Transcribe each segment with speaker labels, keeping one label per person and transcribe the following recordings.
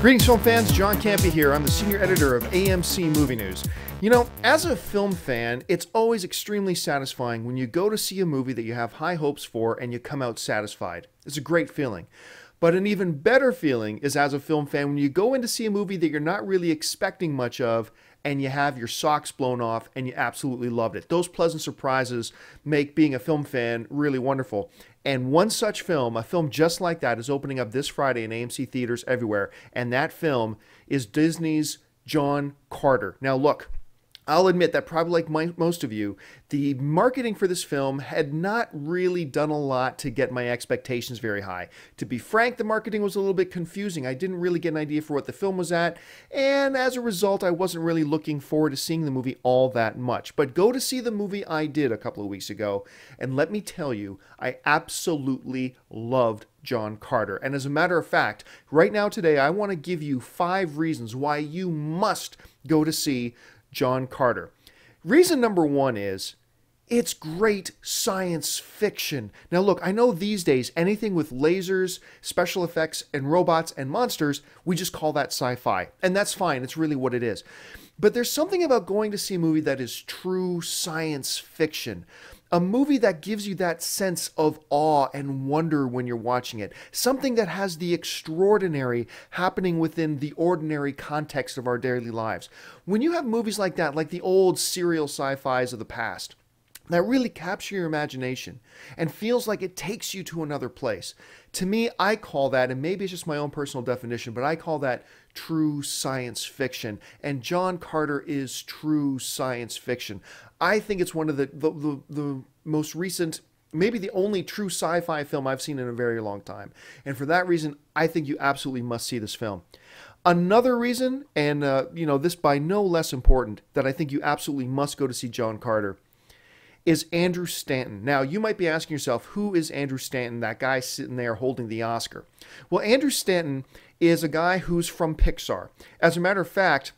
Speaker 1: Greetings, film fans. John Campea here. I'm the senior editor of AMC Movie News. You know, as a film fan, it's always extremely satisfying when you go to see a movie that you have high hopes for and you come out satisfied. It's a great feeling. But an even better feeling is as a film fan when you go in to see a movie that you're not really expecting much of and you have your socks blown off and you absolutely loved it. Those pleasant surprises make being a film fan really wonderful. And one such film, a film just like that, is opening up this Friday in AMC Theatres everywhere. And that film is Disney's John Carter. Now look, I'll admit that probably like most of you, the marketing for this film had not really done a lot to get my expectations very high. To be frank, the marketing was a little bit confusing. I didn't really get an idea for what the film was at, and as a result, I wasn't really looking forward to seeing the movie all that much. But go to see the movie I did a couple of weeks ago, and let me tell you, I absolutely loved John Carter. And as a matter of fact, right now today, I want to give you 5 reasons why you must go to see John Carter. Reason number 1 is it's great science fiction. Now look, I know these days anything with lasers, special effects, and robots and monsters, we just call that sci-fi. And that's fine, it's really what it is. But there's something about going to see a movie that is true science fiction. A movie that gives you that sense of awe and wonder when you're watching it. Something that has the extraordinary happening within the ordinary context of our daily lives. When you have movies like that, like the old serial sci-fis of the past, that really capture your imagination and feels like it takes you to another place. To me, I call that, and maybe it's just my own personal definition, but I call that true science fiction. And John Carter is true science fiction. I think it's one of the most recent, maybe the only true sci-fi film I've seen in a very long time. And for that reason, I think you absolutely must see this film. Another reason, and this by no less important, that I think you absolutely must go to see John Carter is Andrew Stanton. Now, you might be asking yourself, who is Andrew Stanton, that guy sitting there holding the Oscar? Well, Andrew Stanton is a guy who's from Pixar. As a matter of fact,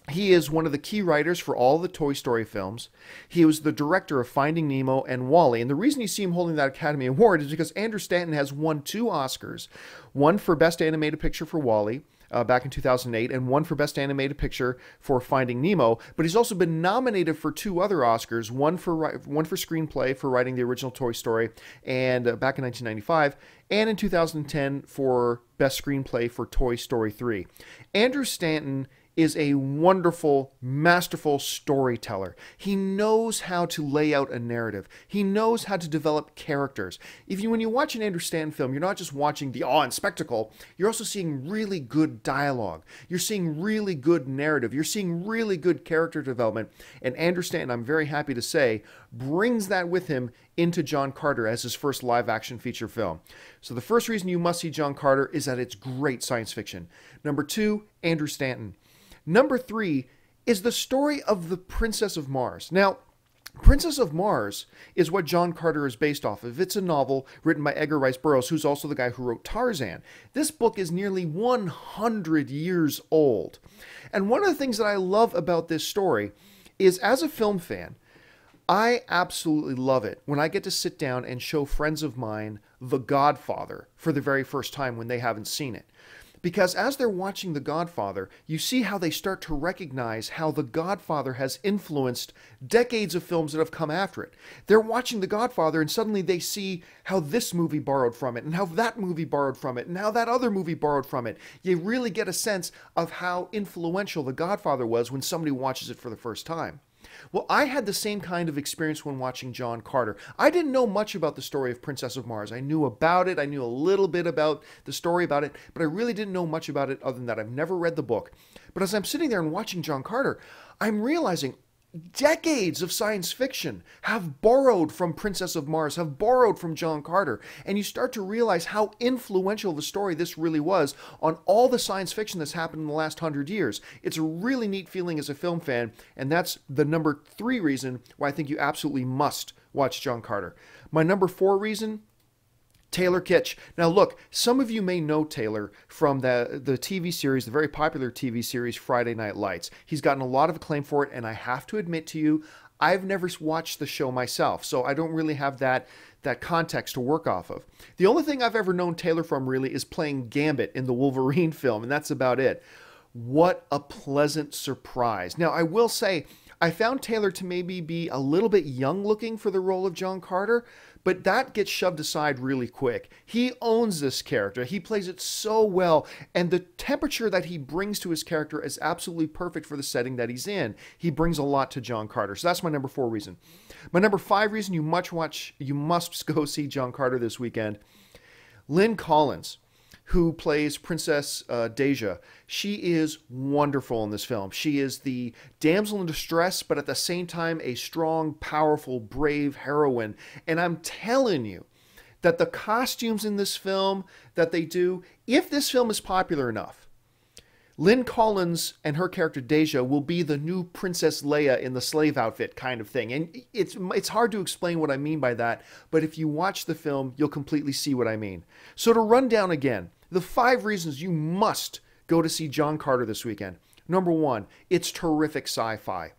Speaker 1: he is one of the key writers for all the Toy Story films. He was the director of Finding Nemo and WALL-E. And the reason you see him holding that Academy Award is because Andrew Stanton has won 2 Oscars. One for Best Animated Picture for WALL-E, back in 2008, and one for Best Animated Picture for Finding Nemo. But he's also been nominated for 2 other Oscars, one for screenplay for writing the original Toy Story, and back in 1995, and in 2010 for Best Screenplay for Toy Story 3. Andrew Stanton is a wonderful, masterful storyteller. He knows how to lay out a narrative. He knows how to develop characters. When you watch an Andrew Stanton film, you're not just watching the awe and spectacle, you're also seeing really good dialogue. You're seeing really good narrative. You're seeing really good character development. And Andrew Stanton, I'm very happy to say, brings that with him into John Carter as his first live-action feature film. So the first reason you must see John Carter is that it's great science fiction. Number 2, Andrew Stanton. Number 3 is the story of the Princess of Mars. Now, Princess of Mars is what John Carter is based off of. It's a novel written by Edgar Rice Burroughs, who's also the guy who wrote Tarzan. This book is nearly 100 years old. And one of the things that I love about this story is, as a film fan, I absolutely love it when I get to sit down and show friends of mine The Godfather for the very first time when they haven't seen it. Because as they're watching The Godfather, you see how they start to recognize how The Godfather has influenced decades of films that have come after it. They're watching The Godfather and suddenly they see how this movie borrowed from it, and how that movie borrowed from it, and how that other movie borrowed from it. You really get a sense of how influential The Godfather was when somebody watches it for the first time. Well, I had the same kind of experience when watching John Carter. I didn't know much about the story of Princess of Mars. I knew about it. I knew a little bit about the story about it, but I really didn't know much about it other than that I've never read the book. But as I'm sitting there and watching John Carter, I'm realizing decades of science fiction have borrowed from Princess of Mars, have borrowed from John Carter, and you start to realize how influential the story this really was on all the science fiction that's happened in the last 100 years. It's a really neat feeling as a film fan, and that's the number 3 reason why I think you absolutely must watch John Carter. My number 4 reason, Taylor Kitsch. Now look, some of you may know Taylor from the TV series, the very popular TV series Friday Night Lights. He's gotten a lot of acclaim for it, and I have to admit to you, I've never watched the show myself, so I don't really have that context to work off of. The only thing I've ever known Taylor from really is playing Gambit in the Wolverine film, and that's about it. What a pleasant surprise. Now, I will say, I found Taylor to maybe be a little bit young looking for the role of John Carter, but that gets shoved aside really quick. He owns this character. He plays it so well, and the temperature that he brings to his character is absolutely perfect for the setting that he's in. He brings a lot to John Carter. So that's my number 4 reason. My number 5 reason you must go see John Carter this weekend. Lynn Collins, who plays Princess Deja. She is wonderful in this film. She is the damsel in distress, but at the same time, a strong, powerful, brave heroine. And I'm telling you that the costumes in this film that they do, if this film is popular enough, Lynn Collins and her character Deja will be the new Princess Leia in the slave outfit kind of thing. And it's hard to explain what I mean by that, but if you watch the film, you'll completely see what I mean. So to run down again, the 5 reasons you must go to see John Carter this weekend. Number 1, it's terrific sci-fi.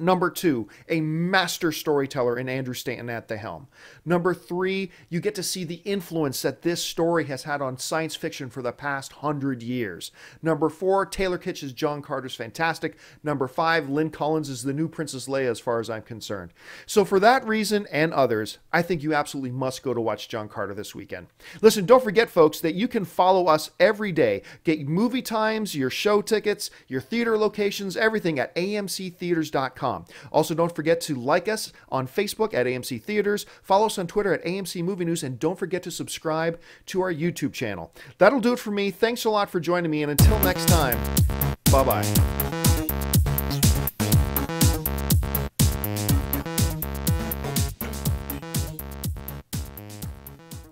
Speaker 1: Number 2, a master storyteller in Andrew Stanton at the helm. Number 3, you get to see the influence that this story has had on science fiction for the past 100 years. Number 4, Taylor Kitsch's John Carter's fantastic. Number 5, Lynn Collins is the new Princess Leia as far as I'm concerned. So for that reason and others, I think you absolutely must go to watch John Carter this weekend. Listen, don't forget, folks, that you can follow us every day. Get movie times, your show tickets, your theater locations, everything at amctheaters.com. Also, don't forget to like us on Facebook at AMC Theaters, follow us on Twitter at AMC Movie News, and don't forget to subscribe to our YouTube channel. That'll do it for me. Thanks a lot for joining me, and until next time, bye-bye.